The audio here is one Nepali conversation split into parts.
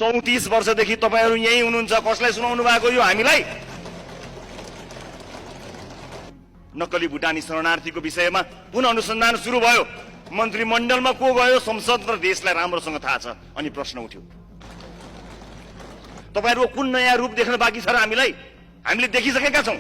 34 वर्षदेखि तपाईहरु यही हुनुहुन्छ, कसलाई सुनाउनु भएको यो हामीलाई? नक्कली भुटानी शरणार्थीको विषयमा पुनः अनुसन्धान सुरु भयो। मन्त्रीमण्डलमा को गयो, संसद र देशलाई राम्रोसँग थाहा छ। अनि प्रश्न उठ्यो, तपाईहरुको कुन नयाँ रूप देख्न बाँकी छ र हामीलाई? हामीले देखिसकेका छौं।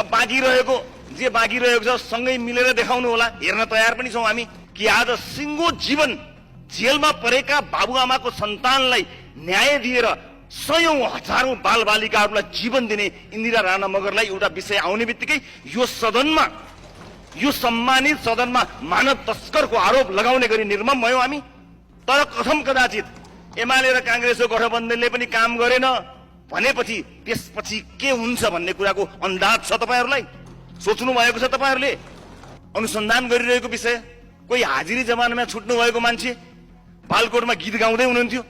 अब बाँकी रहेको जे बाँकी रहेको छ सँगै मिलेर देखाउनु होला, हेर्न तयार पनि छौं हामी कि आज सिङ्गो जीवन जेलमा परेका बाबुआमाको सन्तानलाई न्याय दिएर सयौं हजारौं बालबालिकाहरूलाई जीवन दिने इन्दिरा राणा मगरलाई एउटा विषय आउने बित्तिकै यो सदनमा, यो सम्मानित सदनमा मानव तस्करको आरोप लगाउने गरी निर्मम भयो हामी। तर कथम कदाचित एमाले र कांग्रेसको गठबन्धनले पनि काम गरेन भनेपछि त्यसपछि के हुन्छ भन्ने कुराको अन्दाज छ तपाईहरुलाई? सोच्नु भएको छ तपाईहरुले? अनुसन्धान गरिरहेको विषय, कोही हाजिरी जमानमा छुट्नु भएको मान्छे बालकोटमा गीत गाउँदै हुनुहुन्थ्यो।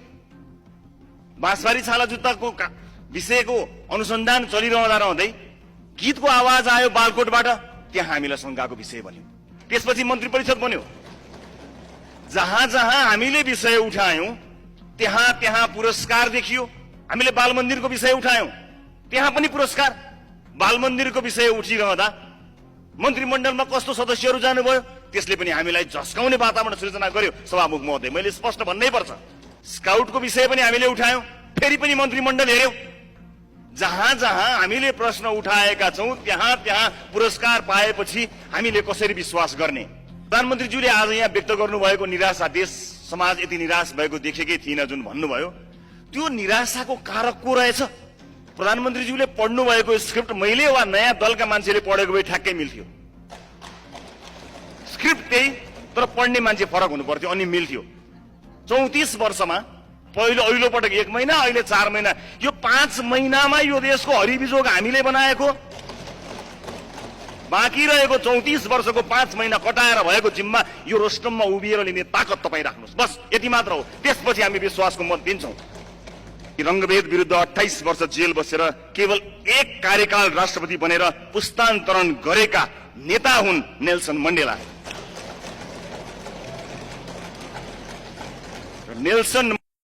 बाँसबारी छाला जुत्ताको विषयको अनुसन्धान चलिरहँदा रहँदै गीतको आवाज आयो बालकोटबाट, त्यहाँ हामीलाई शंकाको विषय बन्यो। त्यसपछि मन्त्री परिषद बन्यो। जहाँ जहाँ हामीले विषय उठायौं त्यहाँ त्यहाँ पुरस्कार देखियो। हामीले बाल मन्दिरको विषय उठायौं, त्यहाँ पनि पुरस्कार। बाल मन्दिरको विषय उठिरहँदा मन्त्रीमण्डलमा कस्तो सदस्यहरू जानुभयो त्यसले पनि हामीलाई झस्काउने वातावरण सृजना गर्यो। सभामुख महोदय, मैले स्पष्ट भन्नै पर्छ, स्काउटको विषय पनि हामीले उठायौं, फेरि पनि मन्त्रीमण्डल हेर्यो। जहाँ जहाँ हामीले प्रश्न उठाएका छौं त्यहाँ त्यहाँ पुरस्कार पाएपछि हामीले कसरी विश्वास गर्ने? प्रधानमन्त्रीज्यूले आज यहाँ व्यक्त गर्नुभएको निराशा, देश समाज यति निराश भएको देखेकै थिइन जुन भन्नुभयो, त्यो निराशाको कारक को रहेछ? प्रधानमन्त्रीज्यूले पढ्नु भएको स्क्रिप्ट मैले वा नयाँ दलका मान्छेले पढेको भए ठ्याक्कै मिल्थ्यो। स्क्रिप्ट त्यही, तर पढ्ने मान्छे फरक हुनु पर्थ्यो अनि मिल्थ्यो। 34 वर्षमा पहिलो पटक 1 महिना, अहिले 4 महिना, यो 5 महिनामा यो देशको हरिबिजोग हामीले बनाएको, बाँकी रहेको 34 वर्षको 5 महिना कटाएर भएको जिम्मा यो रोस्टममा उभिएर लिने ताकत तपाईँ राख्नुहोस्। बस यति मात्र हो। त्यसपछि हामी विश्वासको मत दिन्छौं। रंगभेद विरुद्ध 28 वर्ष जेल बसेर केवल 1 कार्यकाल राष्ट्रपति बनेर पुस्तान्तरण गरेका नेता हुन् नेल्सन मण्डेला। नेल्सन